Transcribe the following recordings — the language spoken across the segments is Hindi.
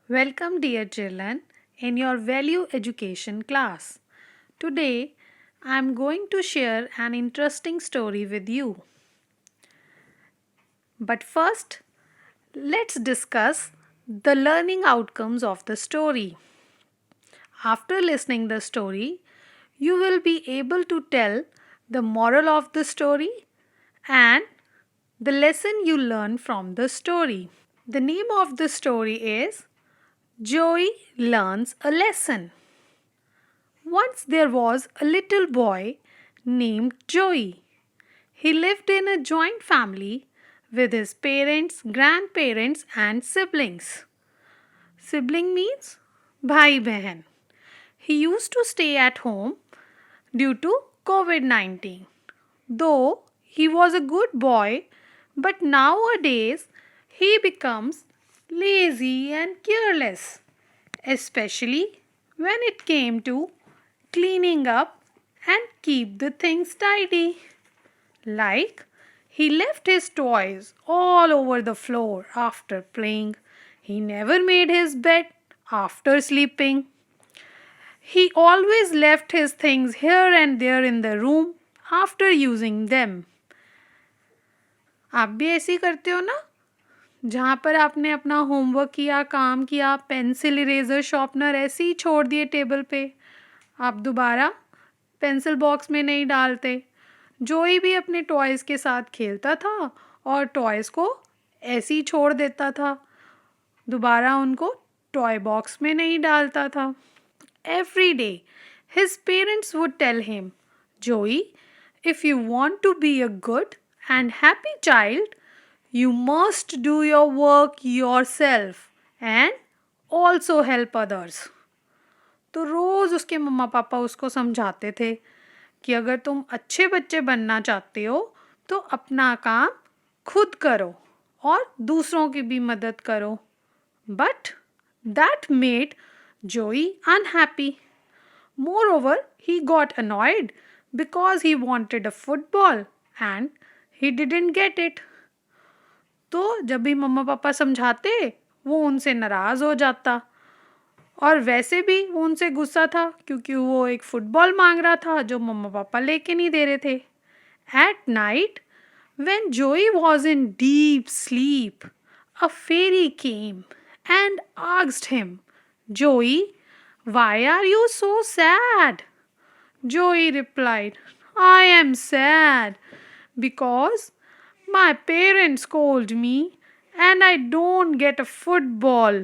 Welcome, dear children, in your value education class. Today, I am going to share an interesting story with you. But first, let's discuss the learning outcomes of the story. After listening the story, you will be able to tell the moral of the story and the lesson you learn from the story. The name of the story is Joey Learns a Lesson. Once there was a little boy named Joey. He lived in a joint family with his parents, grandparents, and siblings. Sibling means bhai behan. He used to stay at home due to COVID 19. Though he was a good boy, but nowadays he becomes lazy and careless, especially when it came to cleaning up and keep the things tidy. Like he left his toys all over the floor after playing. He never made his bed after sleeping. He always left his things here and there in the room after using them. आप भी ऐसे ही करते हो ना? जहाँ पर आपने अपना होमवर्क किया, काम किया, पेंसिल, इरेजर, शार्पनर ऐसे ही छोड़ दिए टेबल पे, आप दोबारा पेंसिल बॉक्स में नहीं डालते. जोई भी अपने टॉयज़ के साथ खेलता था और टॉयज़ को ऐसे ही छोड़ देता था, दोबारा उनको टॉय बॉक्स में नहीं डालता था. Every day, his parents would tell him, Joey, if you want to be a good and happy child, you must do your work yourself and also help others. तो रोज़ उसके मम्मा पापा उसको समझाते थे कि अगर तुम अच्छे बच्चे बनना चाहते हो तो अपना काम खुद करो और दूसरों की भी मदद करो. But that made Joey unhappy. Moreover, he got annoyed because he wanted a football and he didn't get it. तो जब भी मम्मा पापा समझाते वो उनसे नाराज़ हो जाता और वैसे भी वो उनसे गुस्सा था क्योंकि वो एक फुटबॉल मांग रहा था जो मम्मा पापा लेके नहीं दे रहे थे. At night, when Joey was in deep sleep, a fairy came and asked him, Joey, why are you so sad? Joey replied, I am sad because my parents scold me and I don't get a football.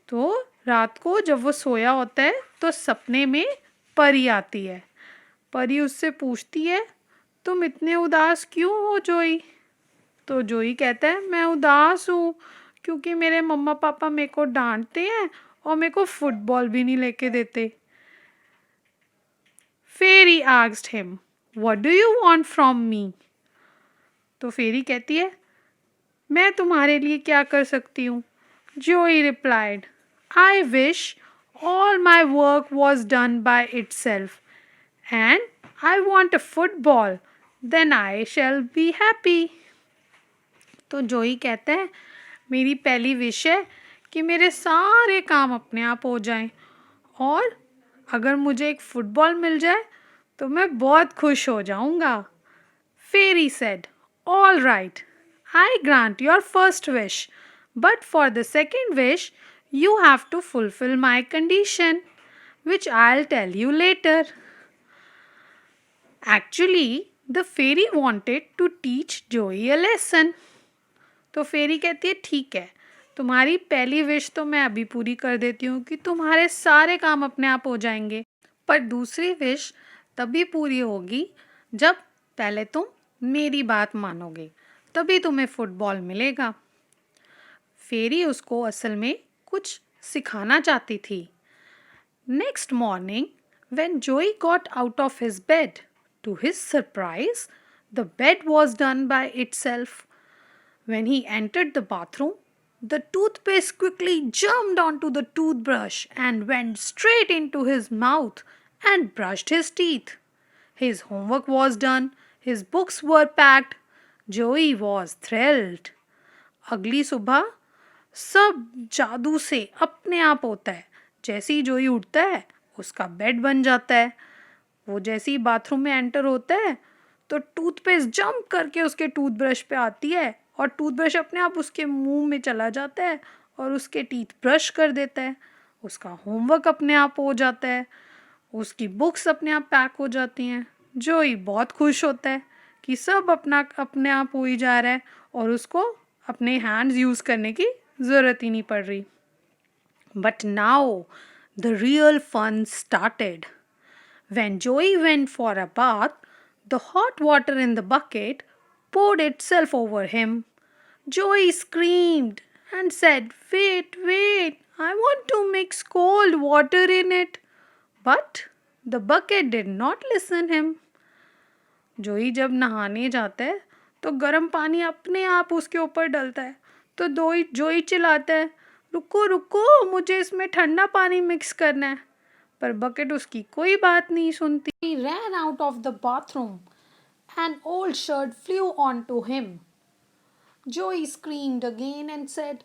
तो रात को जब वो सोया होता है तो सपने में परी आती है. परी उससे पूछती है, तुम इतने उदास क्यों हो जोई? तो जोई कहता है, मैं उदास हूँ क्योंकि मेरे मम्मा पापा मेरे को डांटते हैं और मेरे को फुटबॉल भी नहीं लेके देते. Fairy asked him, what do you want from me? तो फेरी कहती है, मैं तुम्हारे लिए क्या कर सकती हूँ? जोई replied, I wish all my work was done by itself and I want a football, then I shall be happy. तो जोई कहते हैं, मेरी पहली विश है कि मेरे सारे काम अपने आप हो जाएं और अगर मुझे एक फुटबॉल मिल जाए तो मैं बहुत खुश हो जाऊंगा. Fairy said, all right, I grant your first wish, but for the second wish, you have to fulfill my condition, which I'll tell you later. Actually, the fairy wanted to teach Joey a lesson. तो फेरी कहती है, ठीक है, तुम्हारी पहली विश तो मैं अभी पूरी कर देती हूँ कि तुम्हारे सारे काम अपने आप हो जाएंगे, पर दूसरी विश तभी पूरी होगी जब पहले तुम मेरी बात मानोगे, तभी तुम्हें फुटबॉल मिलेगा. फेरी उसको असल में कुछ सिखाना चाहती थी. Next morning when Joey got out of his bed, to his surprise, the bed was done by itself. When he entered the bathroom, the toothpaste quickly jumped onto the toothbrush and went straight into his mouth and brushed his teeth. His homework was done, his books were packed. Joey was thrilled. अगली सुबह सब जादू से अपने आप होता है। जैसे ही जोई उठता है उसका बेड बन जाता है। वो जैसे ही बाथरूम में एंटर होता है तो टूथपेस्ट जंप करके उसके टूथब्रश पे आती है और टूथब्रश अपने आप उसके मुंह में चला जाता है और उसके टीथ ब्रश कर देता है। उसका होमवर्क अपने आप हो जाता है। उसकी बुक्स अपने आप पैक हो जाती हैं। जोई बहुत खुश होता है कि सब अपने आप हो ही जा रहा है और उसको अपने हैंड्स यूज़ करने की ज़रूरत ही नहीं पड़ रही। But now the real fun started. When Joey went for a bath, the hot water in the bucket poured itself over him. Joey screamed and said, "Wait, wait, I want to mix cold water in it." But the bucket did not listen him. जोई जब नहाने जाता है तो गर्म पानी अपने आप उसके ऊपर डलता है। तो जोई चिल्लाता है, रुको रुको, मुझे इसमें ठंडा पानी मिक्स करना है। पर बकेट उसकी कोई बात नहीं सुनती। He ran out of the bathroom. An old shirt flew onto him. Joey screamed again and said,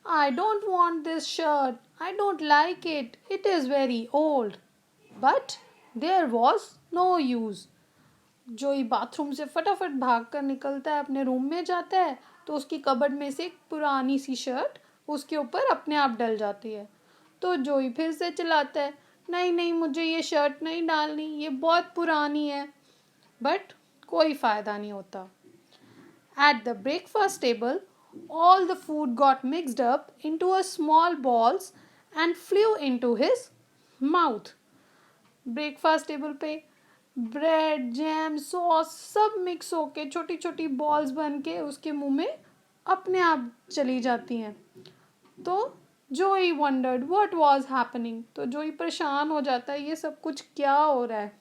"I don't want this shirt. I don't like it. It is very old." But there was no use. जोई बाथरूम से फटाफट भाग कर निकलता है, अपने रूम में जाता है तो उसकी कबर्ड में से एक पुरानी सी शर्ट उसके ऊपर अपने आप डल जाती है। तो जोई फिर से चिल्लाता है, नहीं नहीं, मुझे ये शर्ट नहीं डालनी, ये बहुत पुरानी है। बट कोई फ़ायदा नहीं होता। At the breakfast table, all the food got mixed up into a small balls and flew into his mouth. Breakfast table पे ब्रेड, जैम, सॉस सब मिक्स होके छोटी छोटी बॉल्स बन के उसके मुंह में अपने आप चली जाती हैं। तो जोई वंडर्ड व्हाट वाज हैपनिंग। तो जोई परेशान हो जाता है, ये सब कुछ क्या हो रहा है।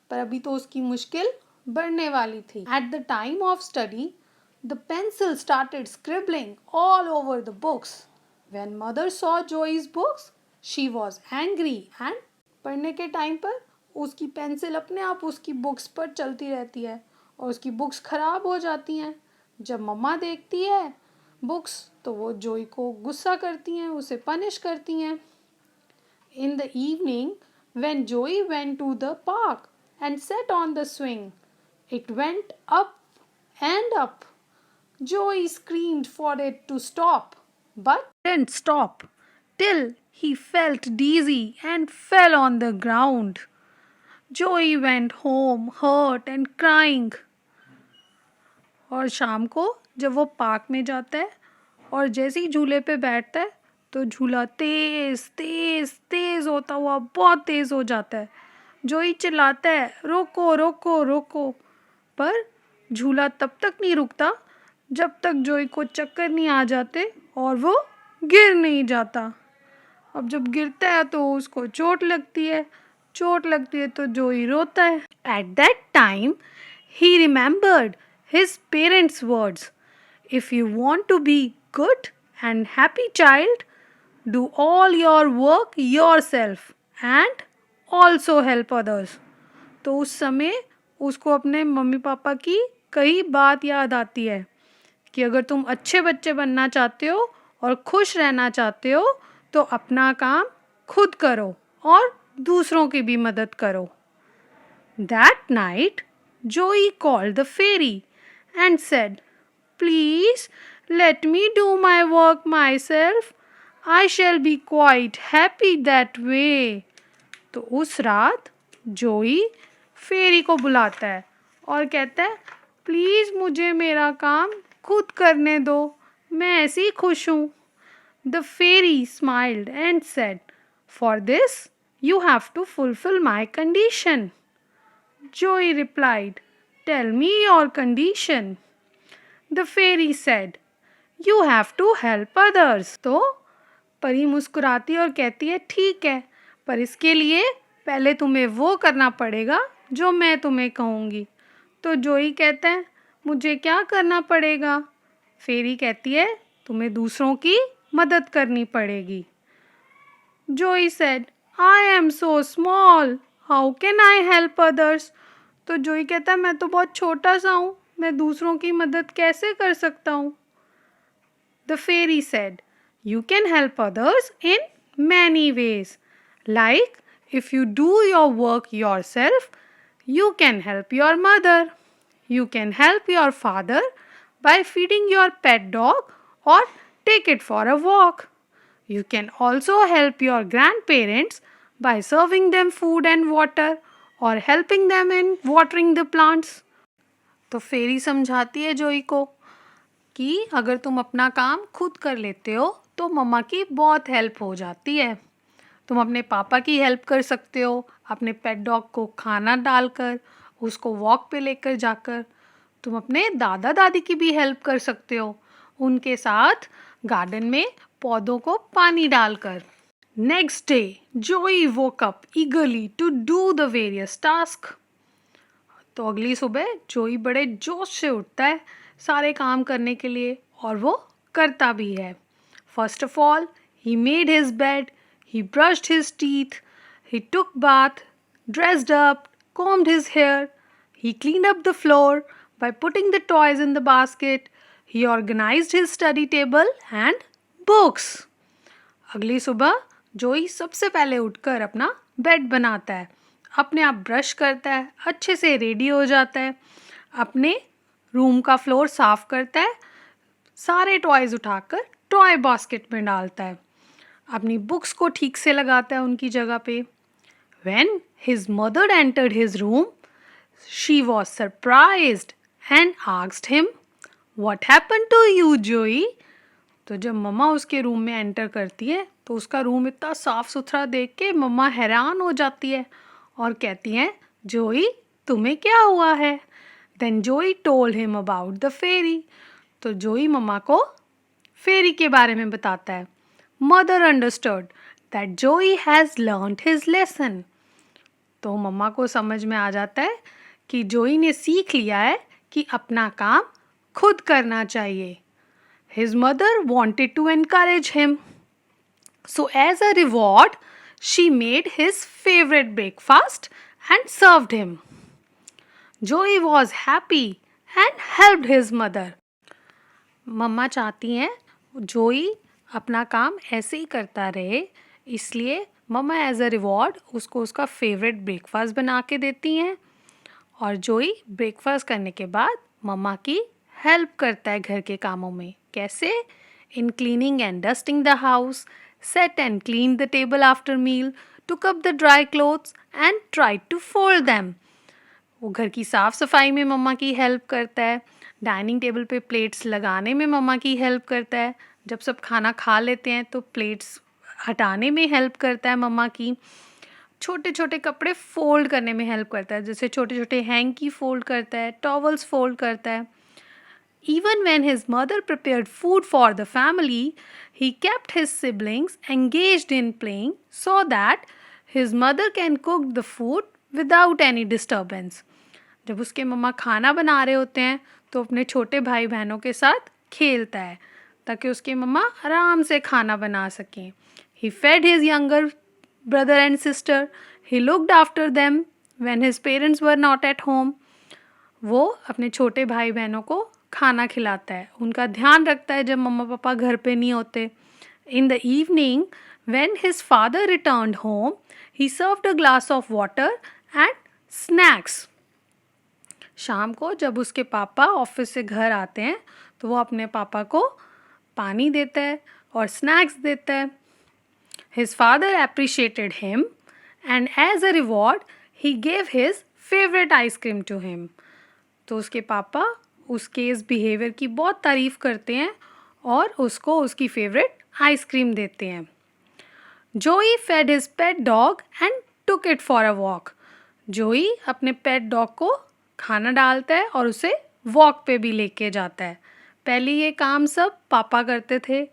पर अभी तो उसकी मुश्किल बढ़ने वाली थी। At the time of study the pencil started scribbling all over the books. When mother saw Joey's books she was angry and पढ़ने के टाइम पर उसकी पेंसिल अपने आप उसकी बुक्स पर चलती रहती है और उसकी बुक्स खराब हो जाती हैं। जब मम्मा देखती है बुक्स तो वो जोई को गुस्सा करती हैं, उसे पनिश करती हैं। In the evening, when Joey went to the park and sat on the swing, it went up and up. Joey screamed for it to stop, but didn't stop till he felt dizzy and fell on the ground. Joey went home hurt and crying. और शाम को जब वो पार्क में जाता है और जैसे ही झूले पे बैठता है तो झूला तेज तेज तेज होता हुआ बहुत तेज हो जाता है। जोई चिल्लाता है, रोको रोको रोको। पर झूला तब तक नहीं रुकता जब तक जोई को चक्कर नहीं आ जाते और वो गिर नहीं जाता। अब जब गिरता है तो उसको चोट लगती है। चोट लगती है तो जोई रोता है। At that time he remembered his parents' words. If you want to be good and happy child, do all your work yourself and also help others. तो उस समय उसको अपने मम्मी पापा की कई बात याद आती है कि अगर तुम अच्छे बच्चे बनना चाहते हो और खुश रहना चाहते हो तो अपना काम खुद करो और दूसरों की भी मदद करो। That night, Joey called the fairy and said, "Please let me do my work myself. I shall be quite happy that way." तो उस रात जोई फेरी को बुलाता है और कहता है, प्लीज़ मुझे मेरा काम खुद करने दो, मैं ऐसी खुश हूँ। The fairy smiled and said, "For this you have to fulfill my condition." Joey replied, "Tell me your condition." The fairy said, "You have to help others." तो परी मुस्कुराती और कहती है, ठीक है, पर इसके लिए पहले तुम्हें वो करना पड़ेगा जो मैं तुम्हें कहूँगी। तो जोई कहता है, मुझे क्या करना पड़ेगा? फेरी कहती है, तुम्हें दूसरों की मदद करनी पड़ेगी। जोई said, "I am so small. How can I help others?" तो जोई कहता है, मैं तो बहुत छोटा सा हूँ, मैं दूसरों की मदद कैसे कर सकता हूँ? The fairy said, "You can help others in many ways. Like, if you do your work yourself, you can help your mother. You can help your father by feeding your pet dog or take it for a walk. You can also help your grandparents by serving them food and water or helping them in watering the plants." तो फेरी समझाती है जोई को कि अगर तुम अपना काम खुद कर लेते हो तो मम्मा की बहुत हेल्प हो जाती है। तुम अपने पापा की हेल्प कर सकते हो, अपने पेट डॉग को खाना डालकर, उसको वॉक पे लेकर जाकर। तुम अपने दादा दादी की भी हेल्प कर सकते हो, उनके साथ गार्डन में पौधों को पानी डालकर। Next day Joey woke up eagerly to do the various task. तो अगली सुबह जोई बड़े जोश से उठता है सारे काम करने के लिए, और वो करता भी है। First of all he made his bed, he brushed his teeth, he took bath, dressed up, combed his hair, he cleaned up the floor by putting the toys in the basket, he organized his study table and books. अगली सुबह जोई सबसे पहले उठकर अपना बेड बनाता है, अपने आप ब्रश करता है, अच्छे से रेडी हो जाता है, अपने रूम का फ्लोर साफ करता है, सारे टॉयज उठाकर टॉय बास्केट में डालता है, अपनी बुक्स को ठीक से लगाता है उनकी जगह पे। When his mother entered his room, she was surprised and asked him, "What happened to you, Joey?" तो जब मम्मा उसके रूम में एंटर करती है तो उसका रूम इतना साफ सुथरा देख के मम्मा हैरान हो जाती है और कहती हैं, जोई तुम्हें क्या हुआ है? Then Joey told him about the fairy. तो जोई मम्मा को फेरी के बारे में बताता है। Mother understood that Joey has learned his lesson. तो मम्मा को समझ में आ जाता है कि जोई ने सीख लिया है कि अपना काम खुद करना चाहिए। His mother wanted to encourage him. So as a reward, she made his favorite breakfast and served him. Joey was happy and helped his mother. मम्मा चाहती हैं जोई अपना काम ऐसे ही करता रहे, इसलिए मम्मा एज अ रिवॉर्ड उसको उसका फेवरेट ब्रेकफास्ट बना के देती हैं, और जोई ब्रेकफास्ट करने के बाद मम्मा की हेल्प करता है घर के कामों में। कैसे? In cleaning and dusting the house, set and clean the table after meal, took up the dry clothes and try to fold them. वो घर की साफ़ सफाई में मम्मा की हेल्प करता है, डाइनिंग टेबल पे प्लेट्स लगाने में मम्मा की हेल्प करता है, जब सब खाना खा लेते हैं तो प्लेट्स हटाने में हेल्प करता है मम्मा की, छोटे छोटे कपड़े फोल्ड करने में हेल्प करता है, जैसे छोटे छोटे हैंकी फोल्ड करता है, टॉवल्स फोल्ड करता है। Even when his mother prepared food for the family, he kept his siblings engaged in playing so that his mother can cook the food without any disturbance. जब उसके मम्मा खाना बना रहे होते हैं तो अपने छोटे भाई बहनों के साथ खेलता है ताकि उसकी मम्मा आराम से खाना बना सकें। He fed his younger brother and sister. He looked after them when his parents were not at home. वो अपने छोटे भाई बहनों को खाना खिलाता है, उनका ध्यान रखता है जब मम्मा पापा घर पे नहीं होते। In the evening, when his father returned home, he served a glass of water and snacks. शाम को जब उसके पापा ऑफिस से घर आते हैं तो वो अपने पापा को पानी देता है और स्नैक्स देता है। His father appreciated him and as a reward he gave his favorite ice cream to him. तो उसके पापा उसके इस बिहेवियर की बहुत तारीफ़ करते हैं और उसको उसकी फेवरेट आइसक्रीम देते हैं। Joey fed his pet dog and took it for a walk. Joey अपने पेट डॉग को खाना डालता है और उसे वॉक पे भी लेके जाता है। पहले ये काम सब पापा करते थे,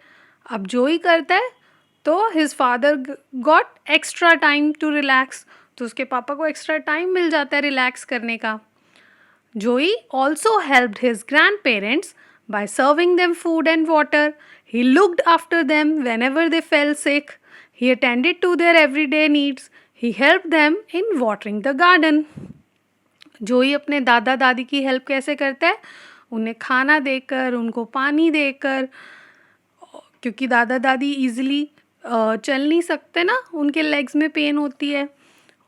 अब जोई करता है, तो his father got extra time to relax. तो उसके पापा को एक्स्ट्रा टाइम मिल जाता है रिलैक्स करने का। Joey also helped his grandparents by serving them food and water. He looked after them whenever they fell sick. He attended to their everyday needs. He helped them in watering the garden. जोई अपने दादा दादी की हेल्प कैसे करता है? उन्हें खाना देकर, उनको पानी देकर, क्योंकि दादा दादी ईज़िली चल नहीं सकते ना, उनके लेग्स में पेन होती है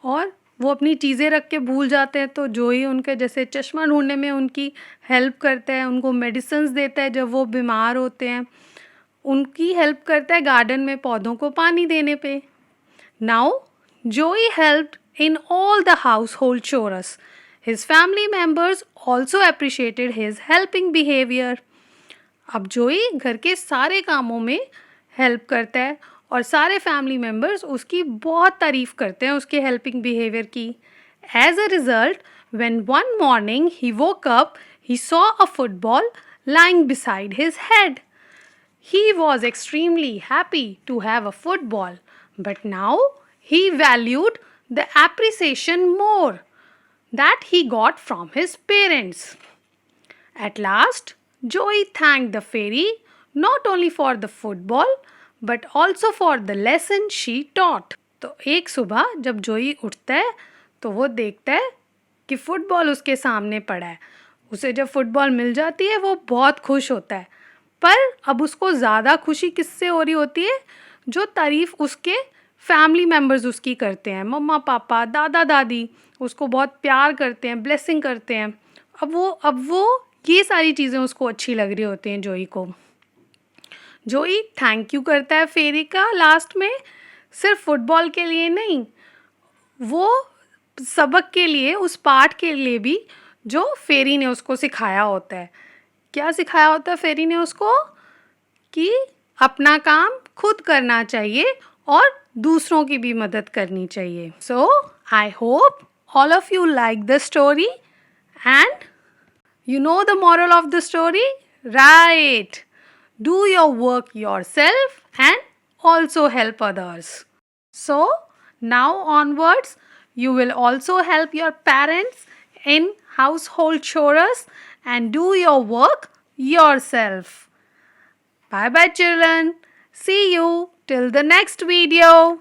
और वो अपनी चीज़ें रख के भूल जाते हैं, तो जोई उनके जैसे चश्मा ढूंढने में उनकी हेल्प करता है, उनको मेडिसिन्स देता है जब वो बीमार होते हैं, उनकी हेल्प करता है गार्डन में पौधों को पानी देने पे। नाउ जोई helped in all the household chores. His family members also appreciated his helping behavior. अब जोई घर के सारे कामों में हेल्प करता है और सारे फैमिली मेम्बर्स उसकी बहुत तारीफ़ करते हैं उसके हेल्पिंग बिहेवियर की। As a result when one morning he woke up, he saw a football lying beside his head. He was extremely happy to have a football, but now he valued the appreciation more that he got from his parents. At last, Joey thanked the fairy not only for the football but also for the lesson she taught. तो एक सुबह जब जोई उठता है तो वो देखता है कि फुटबॉल उसके सामने पड़ा है। उसे जब फुटबॉल मिल जाती है वो बहुत खुश होता है, पर अब उसको ज़्यादा खुशी किससे हो रही होती है? जो तारीफ़ उसके फैमिली मेम्बर्स उसकी करते हैं, मम्मा पापा दादा दादी उसको बहुत प्यार करते हैं, ब्लेसिंग करते हैं। अब वो ये सारी चीज़ें उसको अच्छी लग रही होती हैं जोई को। जोई थैंक यू करता है फेरी का लास्ट में, सिर्फ फुटबॉल के लिए नहीं, वो सबक के लिए, उस पाठ के लिए भी जो फेरी ने उसको सिखाया होता है। क्या सिखाया होता है फेरी ने उसको? कि अपना काम खुद करना चाहिए और दूसरों की भी मदद करनी चाहिए। So I hope all of you like the story and you know the moral of the story? Right. Do your work yourself and also help others. So, now onwards, you will also help your parents in household chores and do your work yourself. Bye bye, children. See you till the next video.